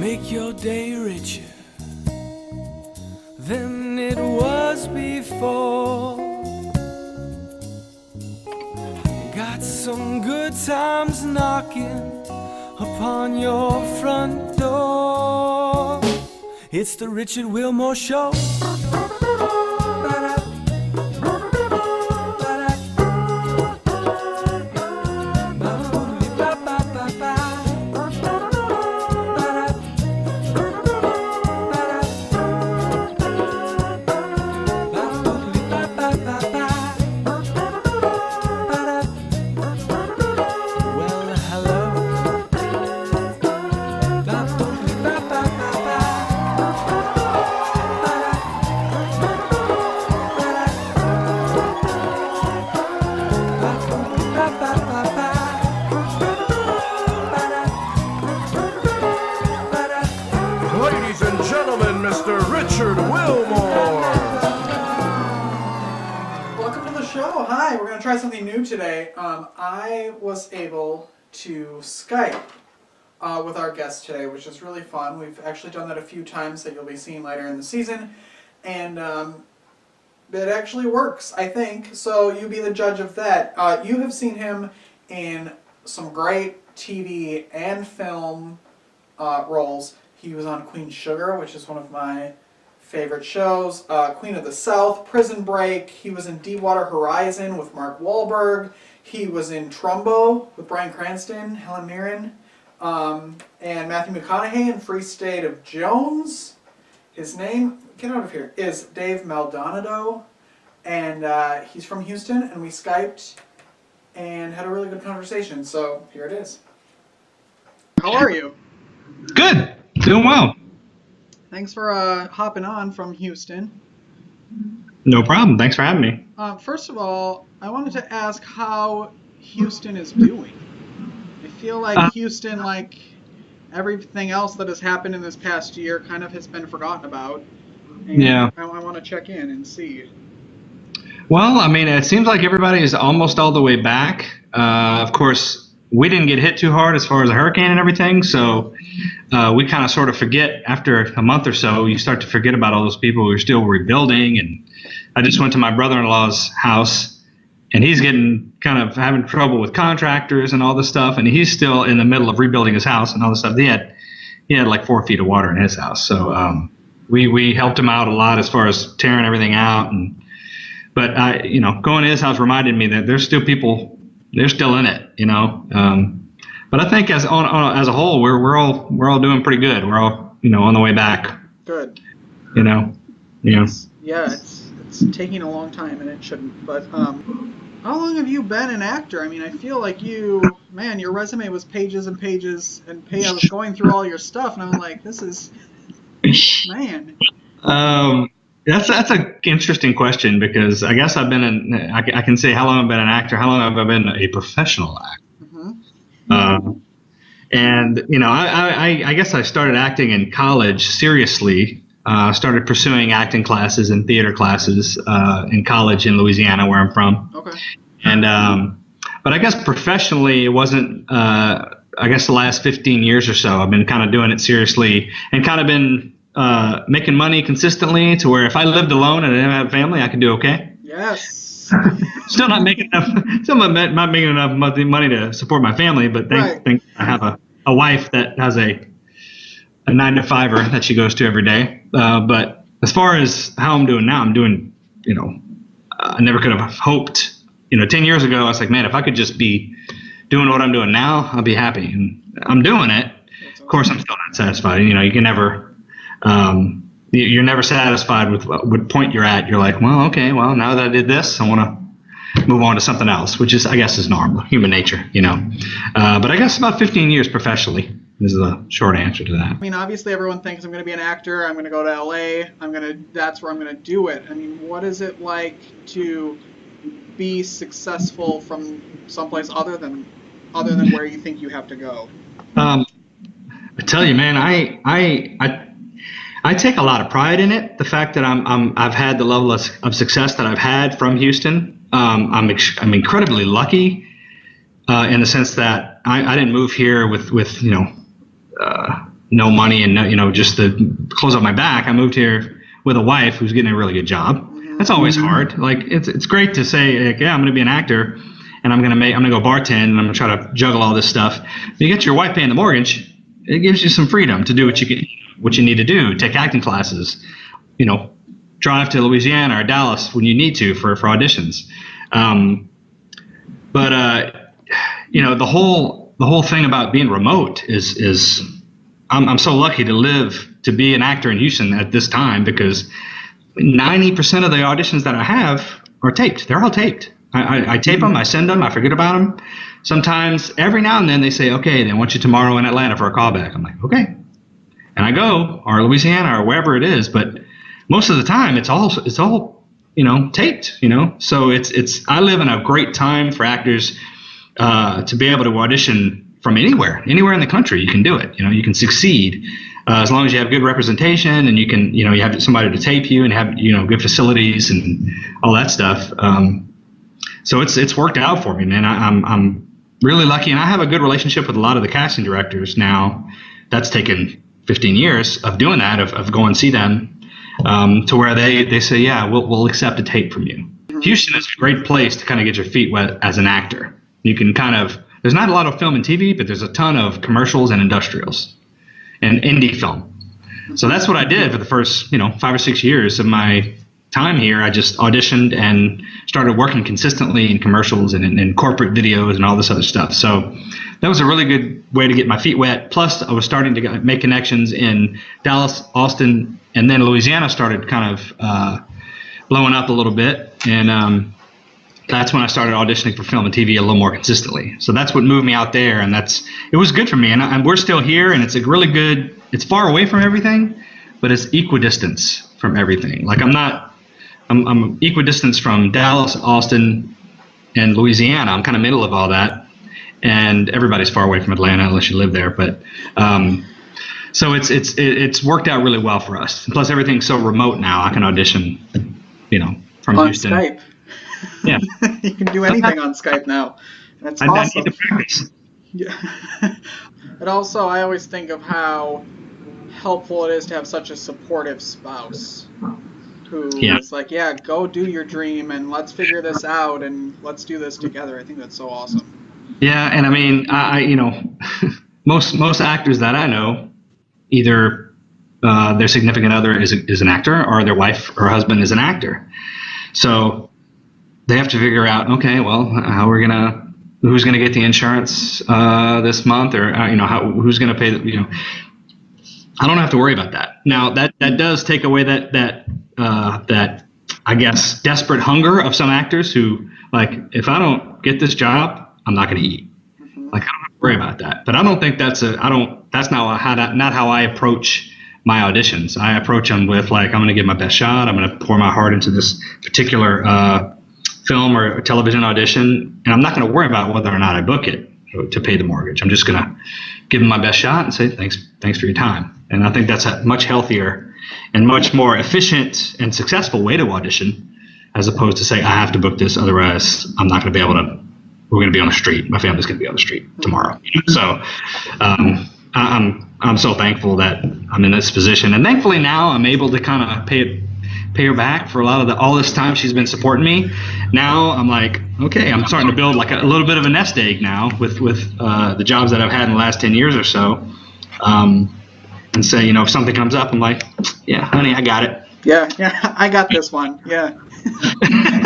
make your day richer than it was before. Got some good times knocking upon your front door. It's the Richard Wilmore Show. Try something new today. I was able to Skype with our guest today, which is really fun. We've actually done that a few times that you'll be seeing later in the season, and it actually works, I think. So you be the judge of that. You have seen him in some great TV and film roles. He was on Queen Sugar, which is one of my favorite shows, Queen of the South, Prison Break. He was in Deepwater Horizon with Mark Wahlberg. He was in Trumbo with Bryan Cranston, Helen Mirren, and Matthew McConaughey in Free State of Jones. His name, get out of here, is Dave Maldonado, and he's from Houston, and we Skyped and had a really good conversation, so here it is. How are you? Good. Doing well. Thanks for hopping on from Houston. No problem. Thanks for having me. First of all, I wanted to ask how Houston is doing. I feel like Houston, like everything else that has happened in this past year, kind of has been forgotten about. And yeah. I want to check in and see. Well, I mean, it seems like everybody is almost all the way back. Of course, we didn't get hit too hard as far as a hurricane and everything, so we kind of sort of forget after a month or so. You start to forget about all those people who are still rebuilding. And I just went to my brother-in-law's house, and he's getting kind of having trouble with contractors and all this stuff, and he's still in the middle of rebuilding his house and all this stuff. He had like 4 feet of water in his house, so we helped him out a lot as far as tearing everything out. But going to his house reminded me that there's still people. They're still in it, but I think as a whole, we're all doing pretty good. We're all on the way back. Good. Yeah. Yeah, it's taking a long time, and it shouldn't. But how long have you been an actor? I mean, I feel like your resume was pages and pages and pages. I was going through all your stuff, and I'm like, this is man. That's an interesting question, because I guess I've been I can say how long I've been an actor, how long have I been a professional actor. Mm-hmm. And I guess I started acting in college seriously. Started pursuing acting classes and theater classes in college in Louisiana, where I'm from. Okay. And but I guess professionally, it wasn't. I guess the last 15 years or so, I've been kind of doing it seriously and kind of been making money consistently to where if I lived alone and I didn't have a family, I could do okay. Yes. Still not making enough. Still not making enough money to support my family, but thank I have a wife that has a 9-to-5er that she goes to every day. But as far as how I'm doing now, I'm doing. I never could have hoped. 10 years ago, I was like, man, if I could just be doing what I'm doing now, I'll be happy. And I'm doing it. Of course, I'm still not satisfied. You can never. You're never satisfied with what point you're at. You're like, well, okay, well, now that I did this, I want to move on to something else, which is, I guess, is normal, human nature, But I guess about 15 years professionally is the short answer to that. I mean, obviously, everyone thinks I'm going to be an actor. I'm going to go to LA. That's where I'm going to do it. I mean, what is it like to be successful from someplace other than where you think you have to go? I tell you, man, I take a lot of pride in it. The fact that I've had the level of success that I've had from Houston. I'm incredibly lucky in the sense that I didn't move here with no money and no, just the clothes on my back. I moved here with a wife who's getting a really good job. That's always hard. Like it's great to say, like, yeah, I'm going to be an actor and I'm going to go bartend and I'm going to try to juggle all this stuff. You get your wife paying the mortgage, it gives you some freedom to do what you need to do. Take acting classes, drive to Louisiana or Dallas when you need to for auditions. But the whole thing about being remote is I'm so lucky to be an actor in Houston at this time, because 90% of the auditions that I have are taped. They're all taped. I tape them, I send them, I forget about them. Sometimes every now and then they say, okay, they want you tomorrow in Atlanta for a callback. I'm like, okay. And I go, or Louisiana or wherever it is, but most of the time it's all taped, So I live in a great time for actors to be able to audition from anywhere in the country. You can do it. You can succeed as long as you have good representation and you can, you have somebody to tape you and have, good facilities and all that stuff. So it's worked out for me, man. I'm really lucky, and I have a good relationship with a lot of the casting directors now. That's taken 15 years of doing that, of going and see them, to where they say, yeah, we'll accept a tape from you. Houston is a great place to kind of get your feet wet as an actor. You can there's not a lot of film and TV, but there's a ton of commercials and industrials and indie film. So that's what I did for the first, 5 or 6 years of my time here. I just auditioned and started working consistently in commercials and in corporate videos and all this other stuff. So that was a really good way to get my feet wet. Plus, I was starting to make connections in Dallas, Austin, and then Louisiana started kind of blowing up a little bit. And that's when I started auditioning for film and TV a little more consistently. So that's what moved me out there, and it was good for me. And we're still here, and it's a really good. It's far away from everything, but it's equidistance from everything. Like I'm equidistance from Dallas, Austin, and Louisiana. I'm kind of middle of all that, and everybody's far away from Atlanta unless you live there. But so it's worked out really well for us. Plus, everything's so remote now. I can audition, from on Houston. Skype. Yeah, you can do anything on Skype now. That's awesome. I need to practice. Yeah. But also, I always think of how helpful it is to have such a supportive spouse who is like, yeah, go do your dream and let's figure this out and let's do this together. I think that's so awesome. Yeah, and I mean, I most actors that I know, either their significant other is an actor or their wife or husband is an actor. So they have to figure out, okay, well, who's gonna get the insurance this month, or who's gonna pay the, I don't have to worry about that. Now that does take away that I guess desperate hunger of some actors who, like, if I don't get this job, I'm not gonna eat. Like, I don't have to worry about that. But I don't think that's not how I approach my auditions. I approach them with, like, I'm gonna give my best shot. I'm gonna pour my heart into this particular film or television audition, and I'm not going to worry about whether or not I book it to pay the mortgage. I'm just going to give them my best shot and say thanks for your time. And I think that's a much healthier and much more efficient and successful way to audition, as opposed to say, I have to book this, otherwise I'm not going to be able to. We're going to be on the street. My family's going to be on the street tomorrow. So I'm so thankful that I'm in this position, and thankfully now I'm able to kind of pay her back for all this time she's been supporting me. Now I'm like, okay, I'm starting to build like a little bit of a nest egg now with the jobs that I've had in the last 10 years or so. And say, if something comes up, I'm like, yeah, honey, I got it. Yeah, I got this one. Yeah.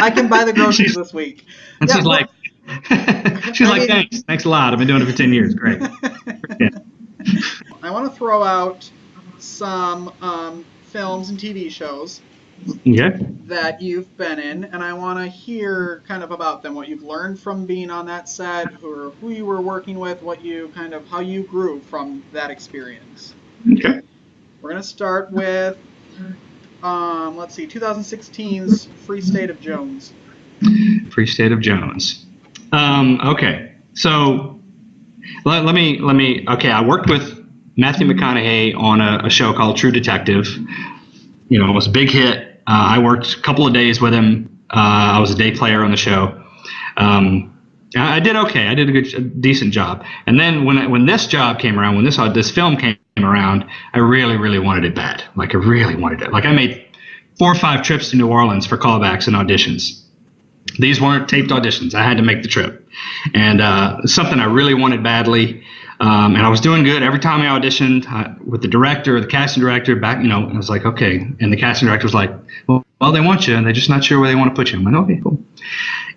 I can buy the groceries this week. And she's like, thanks a lot. I've been doing it for 10 years. Great. Yeah. I want to throw out some films and TV shows that you've been in, and I want to hear kind of about them, what you've learned from being on that set, who you were working with, how you grew from that experience. Okay. We're going to start with, 2016's Free State of Jones. Free State of Jones. Okay. So let me. Okay, I worked with Matthew McConaughey on a show called True Detective. It was a big hit. I worked a couple of days with him. I was a day player on the show. I did okay. I did a decent job. And then when this job came around, when this film came around, I really, really wanted it bad. Like I really wanted it. Like I made 4 or 5 trips to New Orleans for callbacks and auditions. These weren't taped auditions. I had to make the trip, and something I really wanted badly. And I was doing good every time I auditioned with the director, the casting director. Back, I was like, okay. And the casting director was like, well, they want you, and they're just not sure where they want to put you. I'm like, okay, cool.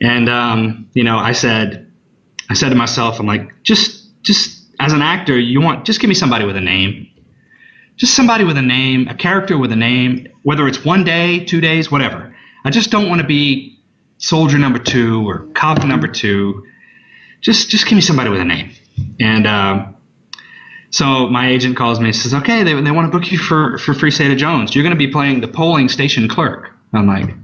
And I said to myself, I'm like, just as an actor, just give me somebody with a name. Just somebody with a name, a character with a name, whether it's 1 day, 2 days, whatever. I just don't want to be soldier number 2 or cop number 2. Just give me somebody with a name. And so my agent calls me and says, okay, they want to book you for Free State of Jones. You're going to be playing the polling station clerk. I'm like,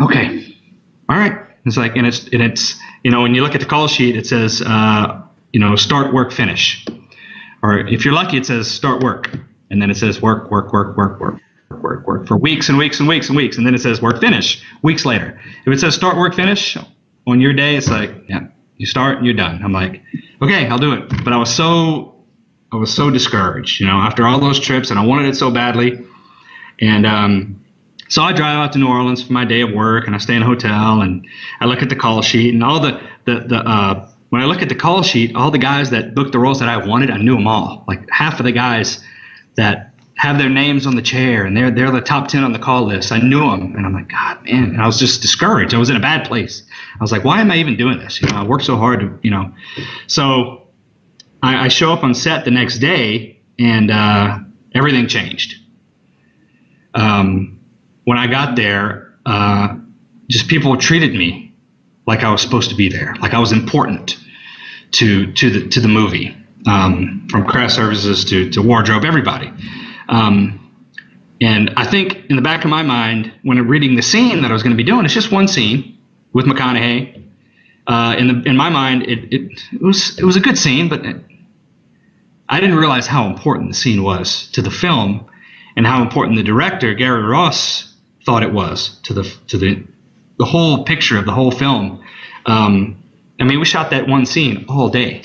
okay, all right. It's like, and it's when you look at the call sheet, it says, start, work, finish. Or if you're lucky, it says start work. And then it says work for weeks and weeks and weeks and weeks. And then it says work, finish weeks later. If it says start, work, finish on your day, it's like, yeah, you start and you're done. I'm like, okay, I'll do it. But I was so discouraged, after all those trips, and I wanted it so badly. And so I drive out to New Orleans for my day of work, and I stay in a hotel, and I look at the call sheet, and all when I look at the call sheet, all the guys that booked the roles that I wanted, I knew them all. Like half of the guys that have their names on the chair, and they're the top 10 on the call list. I knew them, and I'm like, God, man. And I was just discouraged. I was in a bad place. I was like, why am I even doing this? I worked so hard to, So I show up on set the next day, and everything changed. When I got there, just people treated me like I was supposed to be there, like I was important to the movie, from craft services to wardrobe, everybody. And I think in the back of my mind, when I'm reading the scene that I was going to be doing, it's just one scene with McConaughey. In my mind, it was a good scene, but I didn't realize how important the scene was to the film, and how important the director, Gary Ross, thought it was to the whole picture of the whole film. We shot that one scene all day.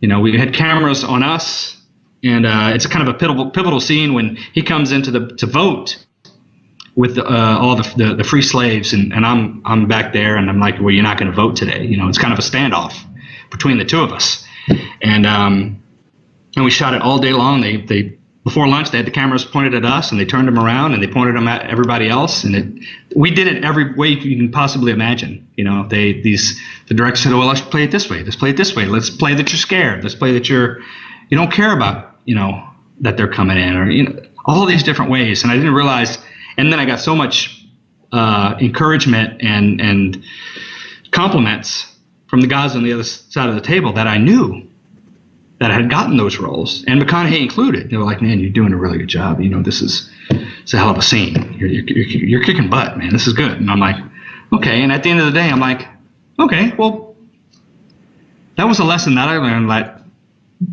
We had cameras on us, and it's kind of a pivotal scene when he comes into to vote with all the free slaves, and I'm back there, and I'm like, well, you're not going to vote today. It's kind of a standoff between the two of us, and we shot it all day long. They before lunch, they had the cameras pointed at us, and they turned them around, and they pointed them at everybody else. And we did it every way you can possibly imagine. The director said, well, let's play it this way. Let's play it this way. Let's play that you're scared. Let's play that you don't care about, that they're coming in, or, all these different ways. And I didn't realize, and then I got so much encouragement and compliments from the guys on the other side of the table that I knew that I had gotten those roles, and McConaughey included. They were like, man, you're doing a really good job. It's a hell of a scene. You're kicking butt, man. This is good. And I'm like, okay. And at the end of the day, I'm like, okay, well, that was a lesson that I learned, that,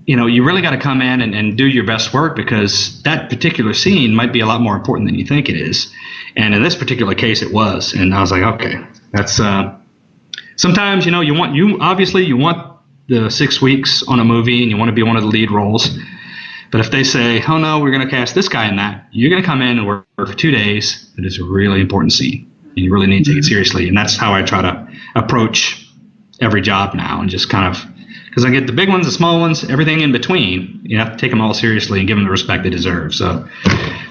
you really got to come in and do your best work, because that particular scene might be a lot more important than you think it is. And in this particular case, it was. And I was like, okay, that's, sometimes, you want the 6 weeks on a movie, and you want to be one of the lead roles. But if they say, oh no, we're going to cast this guy in that, you're going to come in and work for 2 days. It is a really important scene, and you really need to take it seriously. And that's how I try to approach every job now, and just kind of, because I get the big ones, the small ones, everything in between. You have to take them all seriously and give them the respect they deserve. So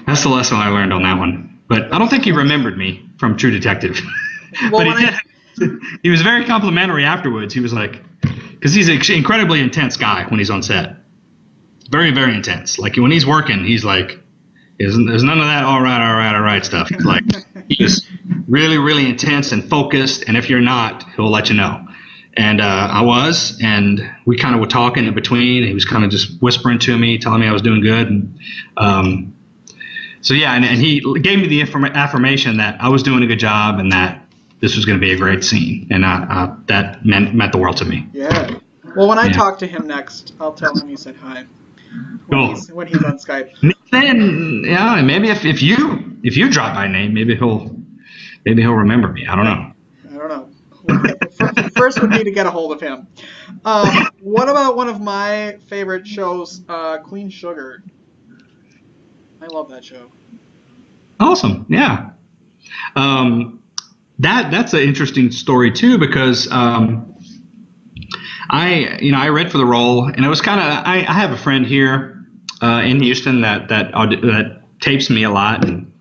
that's the lesson I learned on that one. But I don't think he remembered me from True Detective. Well, but he did. He was very complimentary afterwards. He was like, because he's an incredibly intense guy when he's on set. Very, very intense. Like when he's working, he's like, there's none of that all right stuff. He's like, he's really, really intense and focused. And if you're not, he'll let you know. And I was, and we kind of were talking in between. He was kind of just whispering to me, telling me I was doing good. And so yeah, and he gave me the affirmation that I was doing a good job, and that this was going to be a great scene, and that meant the world to me. Yeah. Well, when I talk to him next, I'll tell him you said hi. When he's on Skype. Then, yeah, maybe if you drop my name, maybe he'll remember me. I don't know. first would be to get a hold of him. What about one of my favorite shows, Queen Sugar? I love that show. Awesome. Yeah. That's an interesting story too, because I read for the role, and it was kind of I have a friend here in Houston that tapes me a lot, and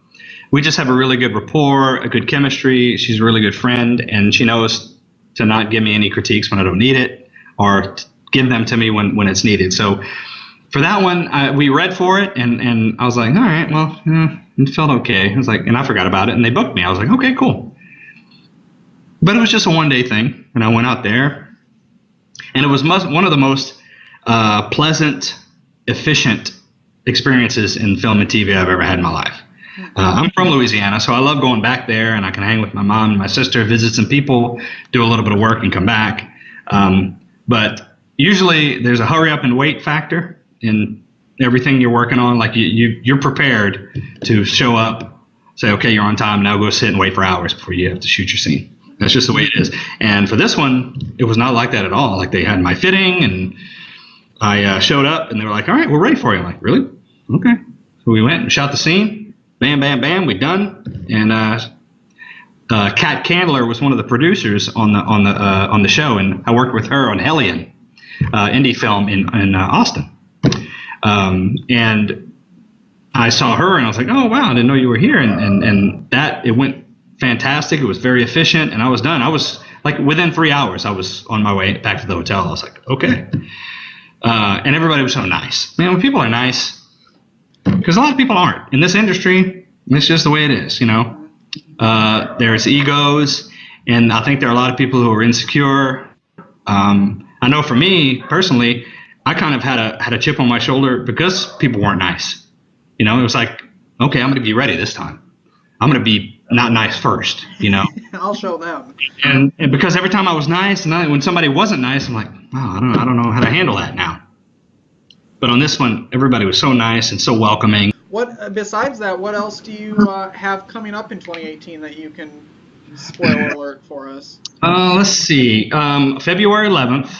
we just have a really good rapport, a good chemistry. She's a really good friend, and she knows to not give me any critiques when I don't need it, or give them to me when it's needed. So for that one, we read for it, and I was like, all right, well, it felt okay. I was like, and I forgot about it, and they booked me. I was like, okay, cool. But it was just a one-day thing, and I went out there, and it was one of the most pleasant, efficient experiences in film and TV I've ever had in my life. I'm from Louisiana, so I love going back there, and I can hang with my mom and my sister, visit some people, do a little bit of work, and come back. But usually there's a hurry up and wait factor in everything you're working on. Like you're prepared to show up, say, okay, you're on time, now go sit and wait for hours before you have to shoot your scene. That's just the way it is. And for this one, it was not like that at all. Like they had my fitting, and I showed up, and they were like, all right, we're ready for you. I'm like, really? Okay. So we went and shot the scene. Bam, bam, bam, we done. And Kat Candler was one of the producers on the show, and I worked with her on Hellion, indie film in Austin. And I saw her, and I was like, oh wow, I didn't know you were here. And that it went fantastic. It was very efficient, and I was done. I was like within 3 hours, I was on my way back to the hotel. I was like, okay. And everybody was so nice. Man, when people are nice, because a lot of people aren't in this industry. It's just the way it is, you know. There's egos, and I think there are a lot of people who are insecure. I know for me personally, I kind of had a chip on my shoulder because people weren't nice. You know, it was like, okay, I'm going to be ready this time. I'm going to be not nice first, you know. I'll show them. And because every time I was nice, and when somebody wasn't nice, I'm like, oh, I don't know how to handle that now. But on this one, everybody was so nice and so welcoming. What besides that, what else do you have coming up in 2018 that you can spoiler alert for us? Let's see. February 11th,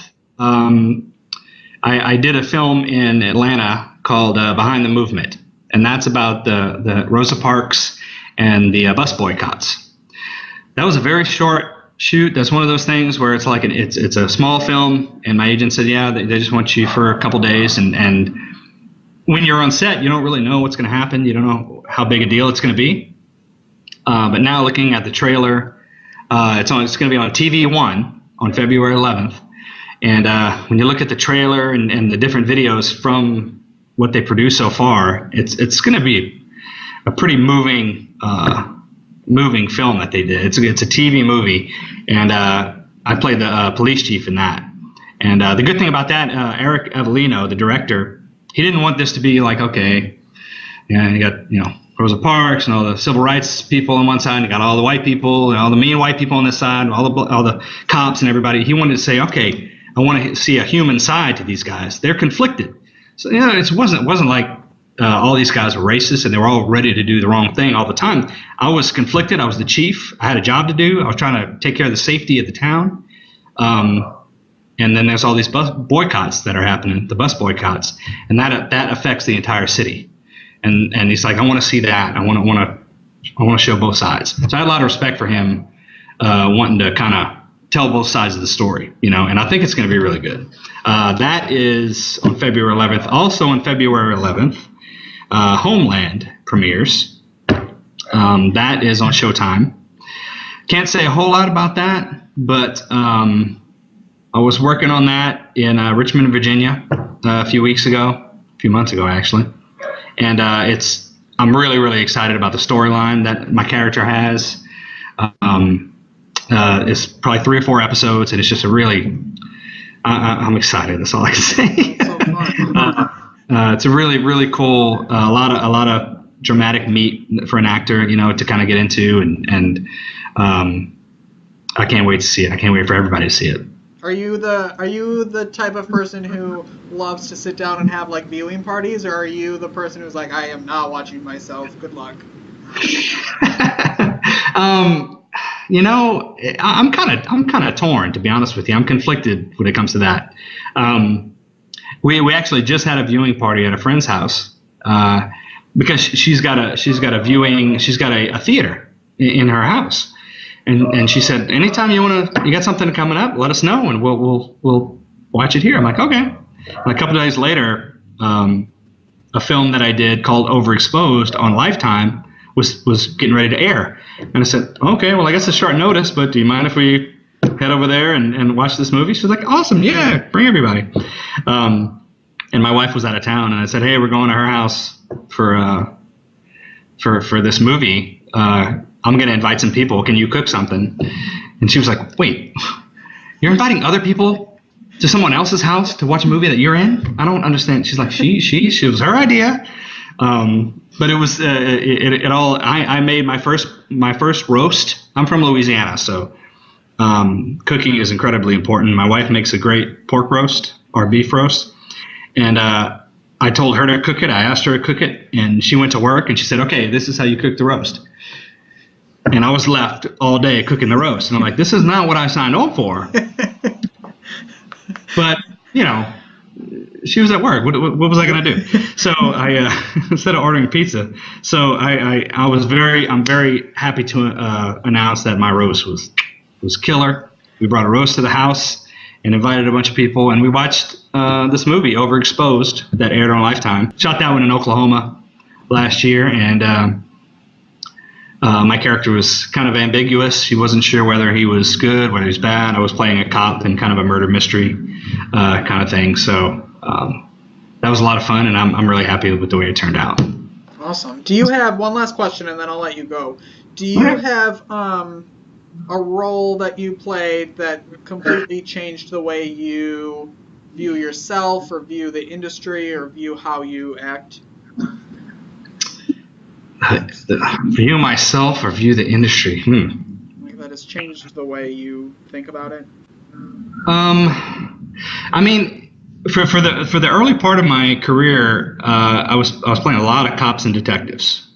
I did a film in Atlanta called Behind the Movement, and that's about the Rosa Parks and the bus boycotts. That was a very short shoot. That's one of those things where it's like it's a small film, and my agent said, yeah, they just want you for a couple days, and when you're on set, you don't really know what's going to happen. You don't know how big a deal it's going to be. But now looking at the trailer, it's going to be on TVOne on February 11th. And when you look at the trailer and the different videos from what they produced so far, it's going to be a pretty moving film that they did. It's a TV movie, and I played the police chief in that. And the good thing about that, Eric Avellino, the director, he didn't want this to be like, okay, yeah, you got, you know, Rosa Parks and all the civil rights people on one side, and you got all the white people and all the mean white people on this side, all the cops and everybody. He wanted to say, okay, I want to see a human side to these guys. They're conflicted. So yeah, it wasn't like all these guys were racist and they were all ready to do the wrong thing all the time. I was conflicted. I was the chief. I had a job to do. I was trying to take care of the safety of the town. And then there's all these bus boycotts that are happening, the bus boycotts, and that affects the entire city. And he's like, I want to see that. I want to show both sides. So I had a lot of respect for him, wanting to kind of tell both sides of the story, you know. And I think it's going to be really good. That is on February 11th. Also on February 11th, Homeland premieres. That is on Showtime. Can't say a whole lot about that, but I was working on that in Richmond, Virginia, a few months ago actually, and I'm really, really excited about the storyline that my character has. It's probably 3 or 4 episodes, and it's just I'm excited. That's all I can say. So fun. It's a really, really cool, a lot of dramatic meat for an actor, you know, to kind of get into, and I can't wait to see it. I can't wait for everybody to see it. Are you the type of person who loves to sit down and have like viewing parties, or are you the person who's like, I am not watching myself, good luck? I'm kind of torn, to be honest with you. I'm conflicted when it comes to that. We actually just had a viewing party at a friend's house because she's got a theater in her house, and she said, anytime you got something coming up, let us know and we'll watch it here. I'm like, okay. And a couple of days later, a film that I did called Overexposed on Lifetime was getting ready to air. And I said, okay, well, I guess it's short notice, but do you mind if we head over there and watch this movie? She's like, awesome, yeah, bring everybody. And my wife was out of town, and I said, hey, we're going to her house for this movie. I'm going to invite some people. Can you cook something? And she was like, wait, you're inviting other people to someone else's house to watch a movie that you're in? I don't understand. She's like, she was her idea. But it was it all. I made my first roast. I'm from Louisiana, so cooking is incredibly important. My wife makes a great pork roast or beef roast, and I told her to cook it. I asked her to cook it, and she went to work, and she said, "Okay, this is how you cook the roast." And I was left all day cooking the roast, and I'm like, "This is not what I signed on for." But she was at work. What was I going to do? So I instead of ordering pizza, so I'm very happy to announce that my roast was killer. We brought a roast to the house and invited a bunch of people, and we watched this movie Overexposed that aired on Lifetime. Shot that one in Oklahoma last year, and my character was kind of ambiguous. She wasn't sure whether he was good, whether he was bad. I was playing a cop in kind of a murder mystery kind of thing. So that was a lot of fun, and I'm really happy with the way it turned out. Awesome. Do you have one last question, and then I'll let you go? Do you have a role that you played that completely changed the way you view yourself, or view the industry, or view how you act? View myself or view the industry? Like that has changed the way you think about it? I mean, for the early part of my career, I was playing a lot of cops and detectives.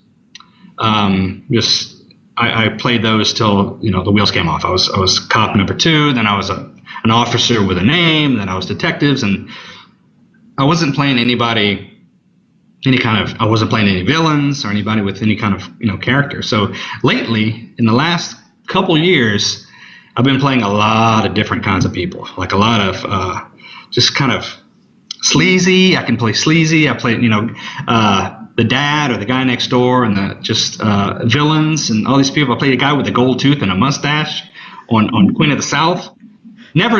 I played those till the wheels came off. I was cop number 2, then I was an officer with a name, then I was detectives, and I wasn't playing anybody. I wasn't playing any villains or anybody with any kind of character. So lately, in the last couple years, I've been playing a lot of different kinds of people, like a lot of just kind of sleazy. I can play sleazy. I play the dad or the guy next door, and the villains and all these people. I played a guy with a gold tooth and a mustache on Queen of the South. Never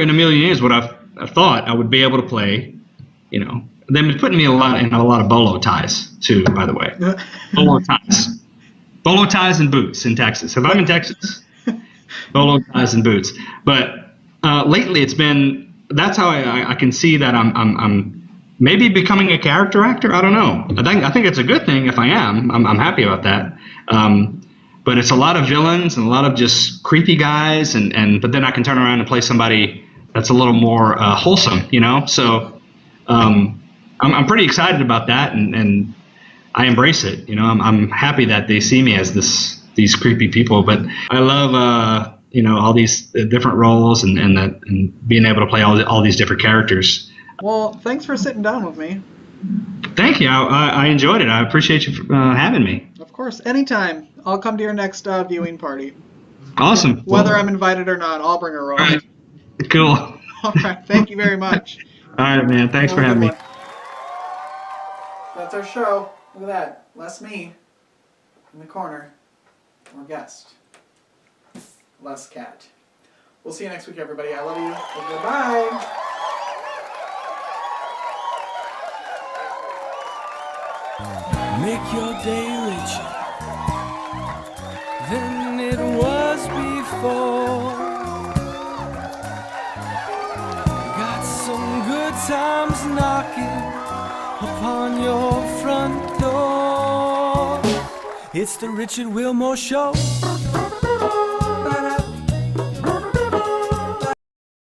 in a million years would I thought I would be able to play. They've been putting me in a lot of bolo ties too, by the way. Bolo ties and boots in Texas. If I'm in Texas, bolo ties and boots. But lately, that's how I can see that I'm maybe becoming a character actor. I don't know. I think it's a good thing if I am. I'm happy about that. But it's a lot of villains and a lot of just creepy guys, but then I can turn around and play somebody that's a little more wholesome, So. I'm pretty excited about that, and I embrace it. I'm happy that they see me as these creepy people, but I love all these different roles and being able to play all these different characters. Well, thanks for sitting down with me. Thank you. I enjoyed it. I appreciate you having me. Of course, anytime. I'll come to your next viewing party. Awesome. Whether I'm invited or not, I'll bring a roll. All right. Cool. All right. Thank you very much. All right, man. Thanks for having me. That's our show. Look at that. Less me in the corner. More guest. Less cat. We'll see you next week, everybody. I love you. Goodbye. Make your day richer than it was before. Got some good times knocking upon your front door. It's the Richard Wilmore Show.